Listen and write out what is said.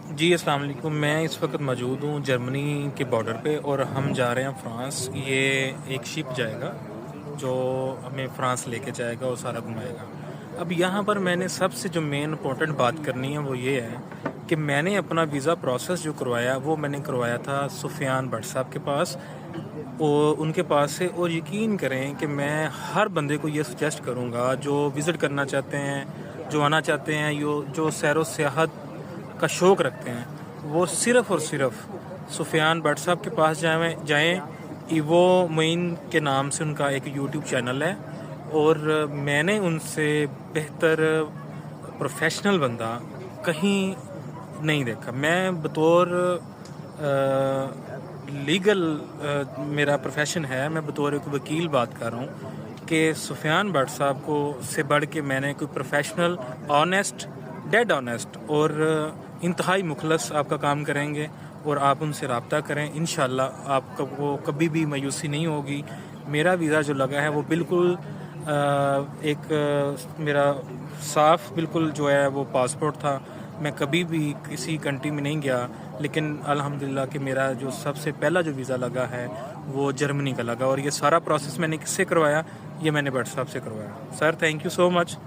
جی السلام علیکم. میں اس وقت موجود ہوں جرمنی کے بارڈر پہ اور ہم جا رہے ہیں فرانس. یہ ایک شپ جائے گا جو ہمیں فرانس لے کے جائے گا اور سارا گھمائے گا. اب یہاں پر میں نے سب سے جو مین امپورٹنٹ بات کرنی ہے وہ یہ ہے کہ میں نے اپنا ویزا پروسیس جو کروایا وہ میں نے کروایا تھا سفیان بٹ صاحب کے پاس اور ان کے پاس سے. اور یقین کریں کہ میں ہر بندے کو یہ سجیسٹ کروں گا جو وزٹ کرنا چاہتے ہیں، جو آنا چاہتے ہیں، جو سیر و سیاحت کا شوق رکھتے ہیں، وہ صرف اور صرف سفیان بٹ صاحب کے پاس جائیں. ایوو معین کے نام سے ان کا ایک یوٹیوب چینل ہے اور میں نے ان سے بہتر پروفیشنل بندہ کہیں نہیں دیکھا. میں بطور لیگل میرا پروفیشن ہے، میں بطور ایک وکیل بات کر رہا ہوں کہ سفیان بٹ صاحب کو سے بڑھ کے میں نے کوئی پروفیشنل، آنیسٹ، ڈیڈ آنیسٹ اور انتہائی مخلص آپ کا کام کریں گے. اور آپ ان سے رابطہ کریں، انشاءاللہ آپ کو کبھی بھی مایوسی نہیں ہوگی. میرا ویزا جو لگا ہے وہ بالکل ایک میرا صاف بالکل جو ہے وہ پاسپورٹ تھا. میں کبھی بھی کسی کنٹری میں نہیں گیا، لیکن الحمدللہ کہ میرا جو سب سے پہلا جو ویزا لگا ہے وہ جرمنی کا لگا. اور یہ سارا پروسیس میں نے کس سے کروایا؟ یہ میں نے بٹ صاحب سے کروایا. Sir thank you so much.